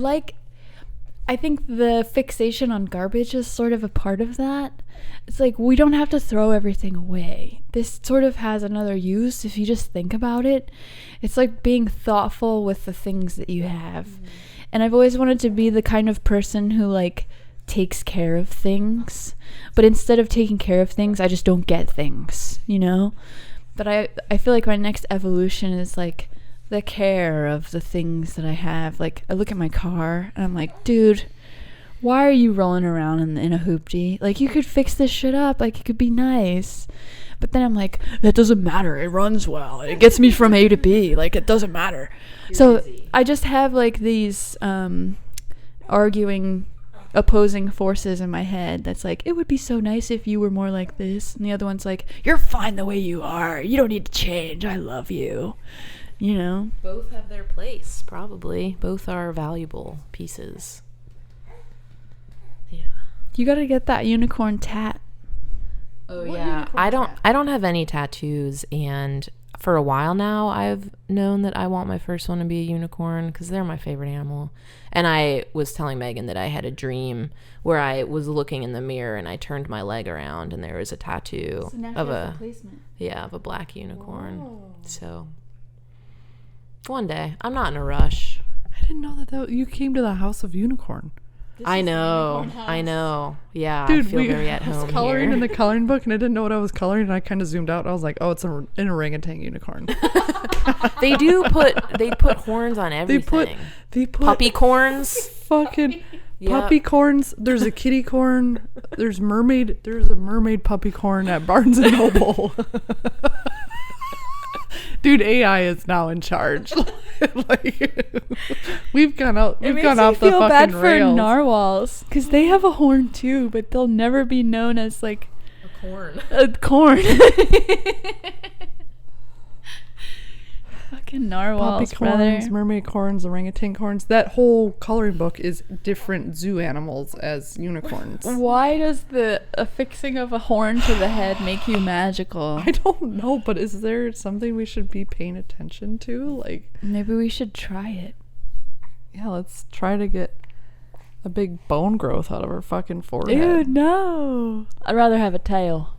think the fixation on garbage is sort of a part of that. It's like, we don't have to throw everything away. This sort of has another use if you just think about it. It's like being thoughtful with the things that you have. And I've always wanted to be the kind of person who, like, takes care of things. But instead of taking care of things, I just don't get things, you know? But I feel like my next evolution is, like, the care of the things that I have. Like, I look at my car and I'm like, dude, why are you rolling around in a hoopty? Like, you could fix this shit up. Like, it could be nice. But then I'm like, that doesn't matter. It runs well. It gets me from A to B. Like, it doesn't matter. So I just have, like, these arguing, opposing forces in my head that's like, it would be so nice if you were more like this. And the other one's like, you're fine the way you are. You don't need to change. I love you. You know? Both have their place, probably. Both are valuable pieces. Yeah. You gotta get that unicorn tat. Oh yeah. I don't have any tattoos, and for a while now I've known that I want my first one to be a unicorn because they're my favorite animal. And I was telling Megan that I had a dream where I was looking in the mirror and I turned my leg around and there was a tattoo of a black unicorn. Whoa. So one day. I'm not in a rush. I didn't know that you came to the House of Unicorn. I know. Yeah, dude, I feel very at home I was coloring here. in the coloring book and I didn't know what I was coloring, and I kind of zoomed out. I was like, oh, it's an orangutan unicorn. They put horns on everything. They put puppy corns. Fucking puppy corns. There's a kitty corn. There's a mermaid puppy corn at Barnes and Noble. Dude, AI is now in charge. Like, we've gone off the fucking rails. It makes me feel bad for narwhals, because they have a horn too, but they'll never be known as, like, a corn. Fucking narwhals, puppy corns, mermaid corns, orangutan corns. That whole coloring book is different zoo animals as unicorns. Why does the affixing of a horn to the head make you magical? I don't know, but is there something we should be paying attention to? Like, maybe we should try it. Yeah, let's try to get a big bone growth out of her fucking forehead. Dude, no. I'd rather have a tail.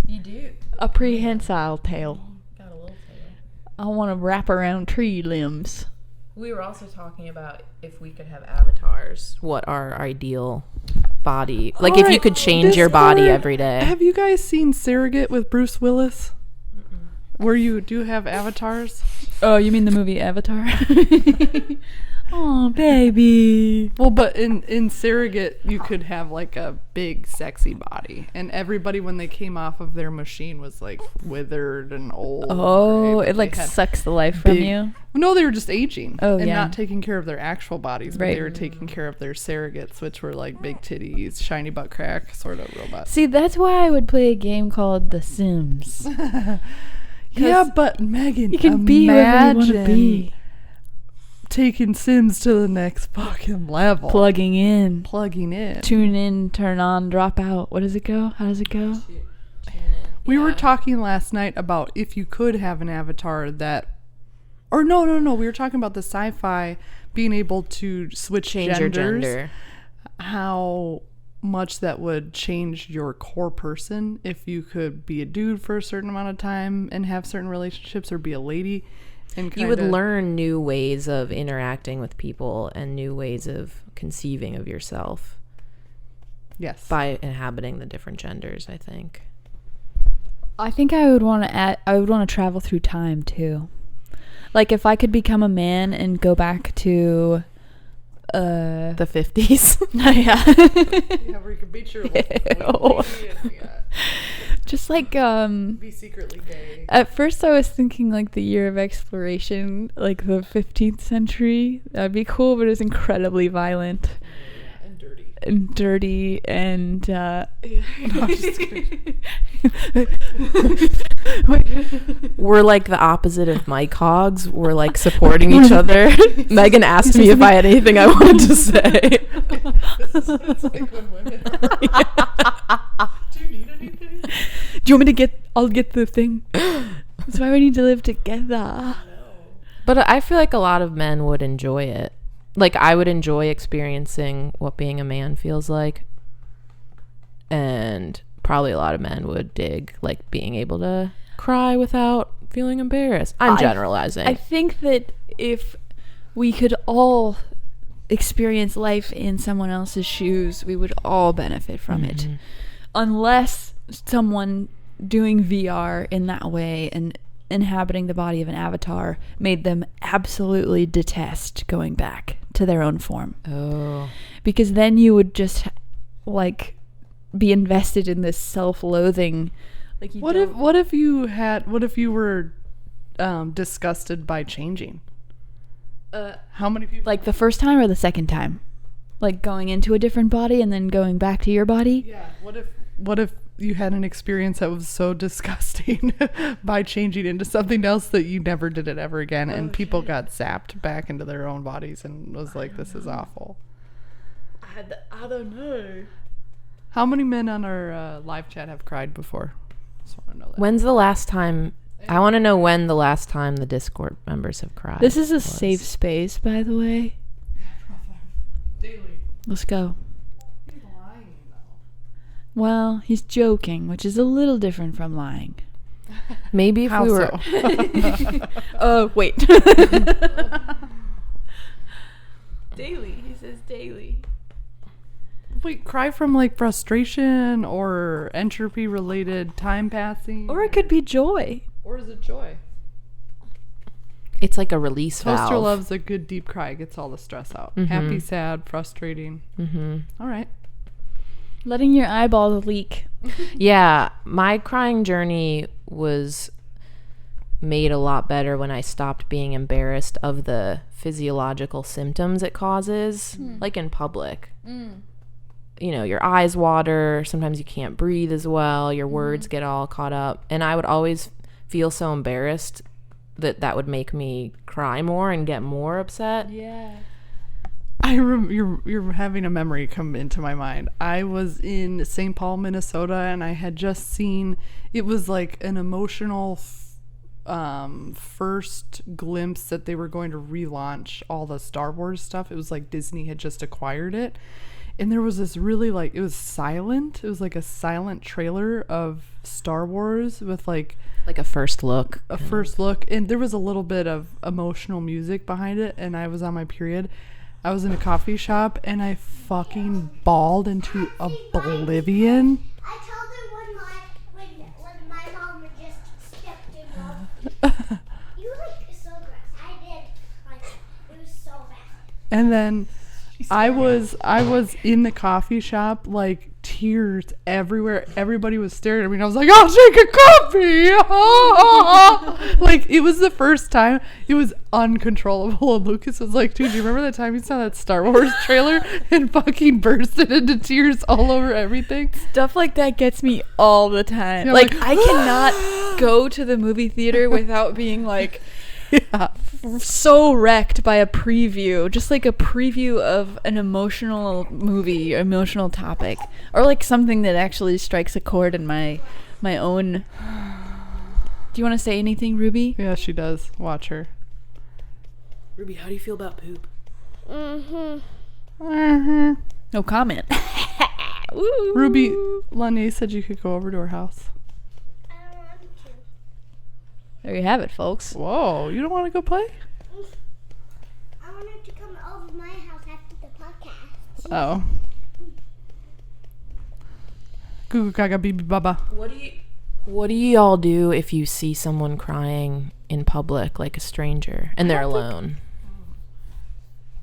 You do? A prehensile tail. Got a little tail. I want to wrap around tree limbs. We were also talking about if we could have avatars. What our ideal body, like if you could change your body every day. Have you guys seen Surrogate with Bruce Willis? Where you do have avatars? Oh, you mean the movie Avatar? Oh, baby. Well, but in Surrogate, you could have, like, a big, sexy body. And everybody, when they came off of their machine, was, like, withered and old. Oh, it, like, sucks the life from you? No, they were just aging. Oh, and yeah. not taking care of their actual bodies. But right. They were taking care of their surrogates, which were, like, big titties, shiny butt crack sort of robots. See, that's why I would play a game called The Sims. Yeah, but, Megan, you can be whoever you want to be. Taking Sims to the next fucking level. Plugging in. Tune in, turn on, drop out. What does it go? How does it go? We were talking last night about if you could have an avatar that... Or no. We were talking about the sci-fi being able to change your gender. How much that would change your core person if you could be a dude for a certain amount of time and have certain relationships, or be a lady. You would learn new ways of interacting with people and new ways of conceiving of yourself. Yes. By inhabiting the different genders, I think. I think I would want to travel through time too. Like, if I could become a man and go back to the 50s. Yeah. Yeah, where you could beat your Just like Be secretly gay. at first I was thinking like the year of exploration, like the 15th century. That'd be cool, but it was incredibly violent And dirty. and dirty and No, I'm just kidding. We're like the opposite of Mike Hogs. We're like supporting each other. Megan asked me if I had anything I wanted to say. This is what it's like when women are. Do you need anything? Do you want me to I'll get the thing. That's why we need to live together. But I feel like a lot of men would enjoy it. Like, I would enjoy experiencing what being a man feels like. And probably a lot of men would dig, like, being able to cry without feeling embarrassed. I'm generalizing. I think that if we could all experience life in someone else's shoes, we would all benefit from it. Unless someone doing VR in that way and inhabiting the body of an avatar made them absolutely detest going back to their own form. Oh. Because then you would just like be invested in this self-loathing. Like, What if you were disgusted by changing? How many people? like the first time or the second time? Like going into a different body and then going back to your body? Yeah. What if you had an experience that was so disgusting by changing into something else that you never did it ever again, and people got zapped back into their own bodies and was like, "This is awful." I don't know. How many men on our live chat have cried before? Just want to know that. When's the last time? I want to know when the last time the Discord members have cried. This is a was. safe space, by the way. Daily. Let's go. He's lying though. Well, he's joking, which is a little different from lying. Maybe if How we were. so? Oh, wait. Daily. He says daily. Wait, cry from like frustration or entropy related time passing? Or it could be joy. Or is it joy? It's like a release Toaster valve. loves a good deep cry. Gets all the stress out. Happy, sad, frustrating. All right. Letting your eyeballs leak. Yeah, my crying journey was made a lot better when I stopped being embarrassed of the physiological symptoms it causes, like in public. You know, your eyes water, sometimes you can't breathe as well, your words get all caught up, and I would always feel so embarrassed that would make me cry more and get more upset. Yeah. You're having a memory come into my mind. I was in St. Paul, Minnesota, and I had just seen, it was like an emotional first glimpse that they were going to relaunch all the Star Wars stuff. It was like Disney had just acquired it. And there was this really it was silent. It was like a silent trailer of Star Wars with like Like a first look. a first look. And there was a little bit of emotional music behind it. And I was on my period. I was in a coffee shop and I fucking bawled into oblivion. I told her when my mom had just stepped in. You like so gross. I did like it was so bad. And then I was in the coffee shop, like tears everywhere. Everybody was staring at me, and I was like, "I'll take a coffee." Like it was the first time. It was uncontrollable. And Lucas was like, "Dude, do you remember that time you saw that Star Wars trailer and fucking bursted into tears all over everything?" Stuff like that gets me all the time. Yeah, like, like, I cannot go to the movie theater without being like Yeah. so wrecked by a preview, just like a preview of an emotional movie, emotional topic, or like something that actually strikes a chord in my own. Do you want to say anything, Ruby? Yeah, she does. Watch her. Ruby, how do you feel about poop? No comment. Woo. Ruby, Lanye said you could go over to her house. I don't want to. There you have it, folks. Whoa, you don't want to go play? I want her to come over to my house after the podcast. Oh. Goo goo gaga bee bee baba. What do y'all do if you see someone crying in public, like a stranger, and they're alone?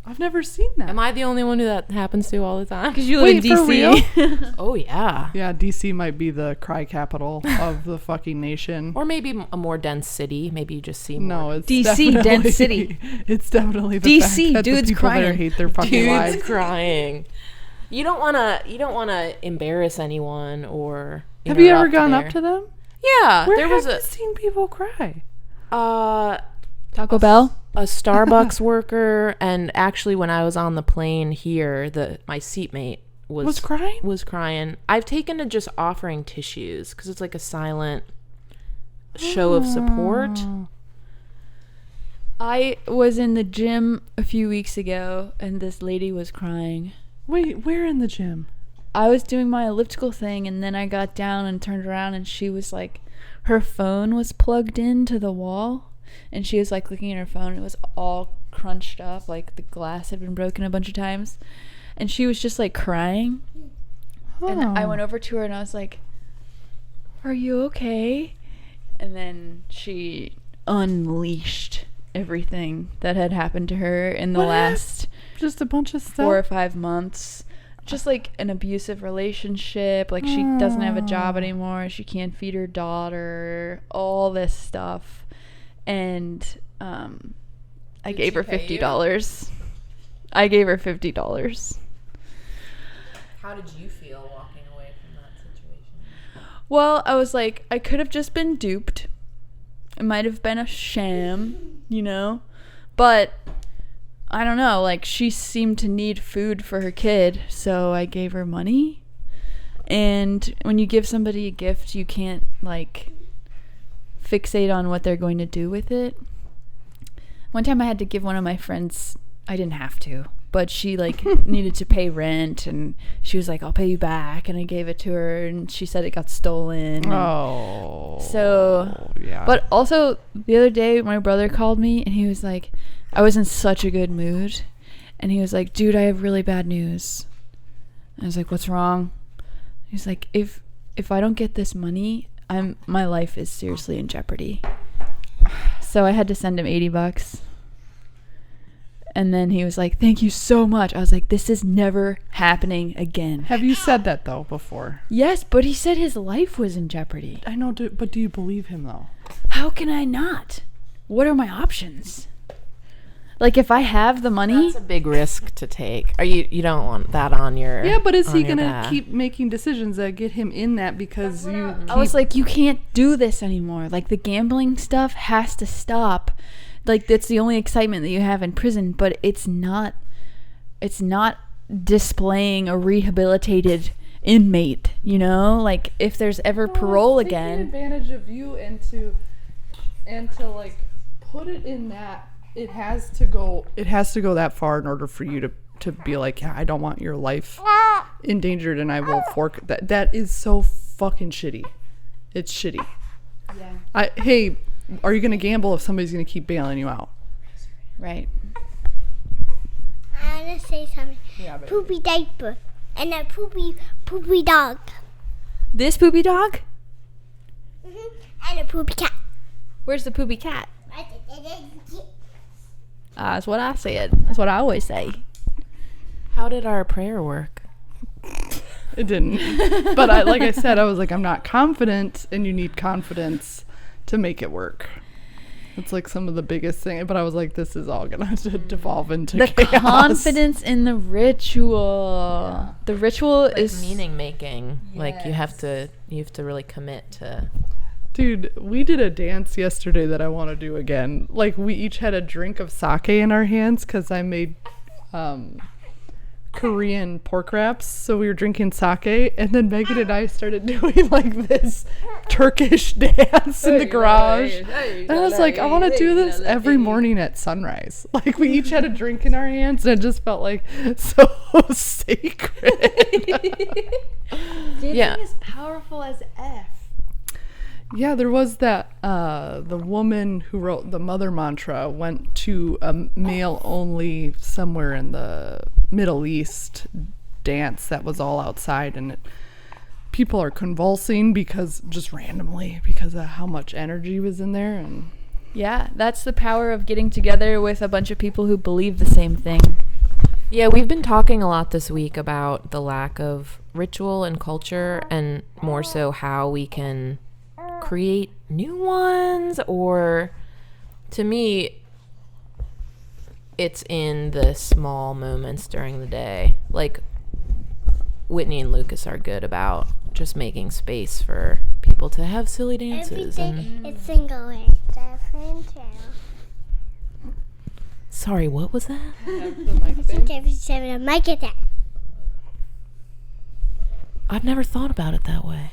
I've never seen that. Am I the only one who that happens to all the time? Because you live in Wait, for DC. Oh, yeah. Yeah, DC might be the cry capital of the fucking nation. Or maybe a more dense city. Maybe you just see No, more. it's DC, dense definitely- city. It's definitely the DC, fact that dudes the people there crying. hate their fucking lives. Dudes crying. You don't want to embarrass anyone or Have you ever interrupt gone their- up to them? Yeah, Where there have was you seen people cry? Taco Bell? a Starbucks worker, and actually when I was on the plane here, my seatmate Was crying? was crying. I've taken to just offering tissues because it's like a silent show of support. I was in the gym a few weeks ago, and this lady was crying. Wait, where in the gym? I was doing my elliptical thing, and then I got down and turned around, and she was like, her phone was plugged into the wall, and she was like looking at her phone. It was all crunched up, like the glass had been broken a bunch of times, and she was just like crying. And I went over to her and I was like, "Are you okay?" And then she unleashed everything that had happened to her in the What last Just a bunch of stuff. 4 or 5 months. Just like an abusive relationship, like she doesn't have a job anymore, she can't feed her daughter, all this stuff. And I gave her $50. I gave her $50. How did you feel walking away from that situation? Well, I was like, I could have just been duped. It might have been a sham, you know? But I don't know, like she seemed to need food for her kid, so I gave her money. And when you give somebody a gift, you can't like fixate on what they're going to do with it. One time I had to give one of my friends, I didn't have to, but she like needed to pay rent, and she was like, "I'll pay you back," and I gave it to her, and she said it got stolen. Oh. So, yeah. but also the other day my brother called me, and he was like, I was in such a good mood, and he was like, "Dude, I have really bad news." I was like, "What's wrong?" He's like, if I don't get this money, my life is seriously in jeopardy." So I had to send him $80. And then he was like, "Thank you so much." I was like, "This is never happening again." Have you said that though before? Yes, but he said his life was in jeopardy. I know, but do you believe him though? How can I not? What are my options? Like, if I have the money, That's a big risk to take. Or you don't want that on your Yeah, but is on he your gonna back. keep making decisions that get him in that because you? I was like, you can't do this anymore. Like, the gambling stuff has to stop. Like, that's the only excitement that you have in prison, but it's not displaying a rehabilitated inmate, you know? Like, if there's ever parole taking again. advantage of you and to like put it in that it has to go that far in order for you to be like, yeah, I don't want your life endangered and I will fork that is so fucking shitty. It's shitty. Yeah. Hey, are you gonna gamble if somebody's gonna keep bailing you out? Right. I want to say something. Yeah, but Poopy diaper and a poopy dog. This poopy dog? And a poopy cat. Where's the poopy cat? That's what I said. That's what I always say. How did our prayer work? it didn't. But like I said, I was like, I'm not confident, and you need confidence to make it work. It's like some of the biggest thing, but I was like, this is all gonna devolve into The chaos. confidence in the ritual. Yeah. The ritual Like is meaning making. Like you have to really commit to. Dude, we did a dance yesterday that I want to do again. Like, we each had a drink of sake in our hands because I made Korean pork wraps. So we were drinking sake, and then Megan and I started doing like this Turkish dance in the garage. And I was like, I want to do this every morning at sunrise. Like, we each had a drink in our hands, and it just felt like so sacred. Dancing Yeah. is powerful as F. Yeah, there was that, the woman who wrote the mother mantra went to a male-only somewhere in the Middle East dance that was all outside, and people are convulsing because of how much energy was in there. And Yeah, that's the power of getting together with a bunch of people who believe the same thing. Yeah, we've been talking a lot this week about the lack of ritual and culture, and more so how we can create new ones, or to me, it's in the small moments during the day. Like, Whitney and Lucas are good about just making space for people to have silly dances. And It's single with different channel. sorry, what was that? Epi.67 mic attack. I've never thought about it that way.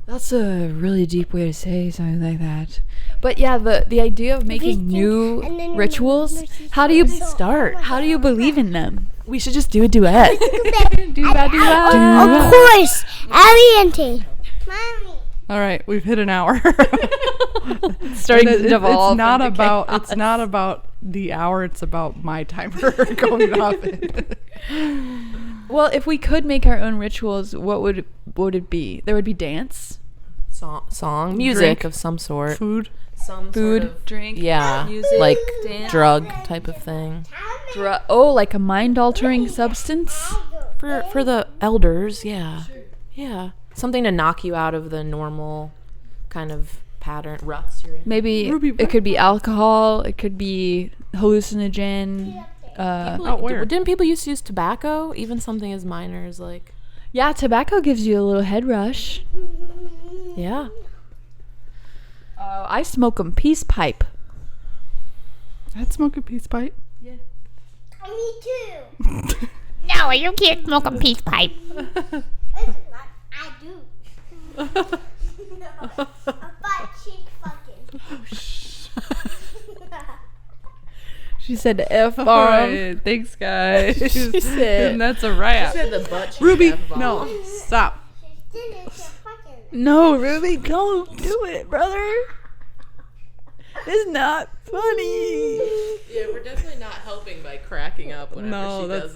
That's a really deep way to say something like that. But yeah, the idea of making new rituals, how do you Start. how do you believe in them? We should just do a duet. Of course, Ariente. Mommy. All right, we've hit an hour. Starting And to devolve It's not into about. chaos. It's not about the hour. It's about my timer going off. Well, if we could make our own rituals, what would it be? There would be dance, Song, music Drink. of some sort. Food. Some food, sort of, drink, yeah, music, like dance, drug type of thing. like a mind-altering substance. For the elders, yeah. Yeah. Something to knock you out of the normal kind of pattern ruts you're in. Maybe Ruby, it could be alcohol. It could be hallucinogen. Didn't people used to use tobacco? Even something as minor as like, Yeah, tobacco gives you a little head rush. yeah. I smoke a peace pipe. I'd smoke a peace pipe. Me too. No, you can't smoke a peace pipe. Listen, I do. A butt cheek fucking. She said F bomb. All right, thanks guys. She said, And that's a wrap. The butt Ruby, no, stop. "No, Ruby, don't do it, brother. It's not funny." Yeah, we're definitely not helping by cracking up whenever No, she that's does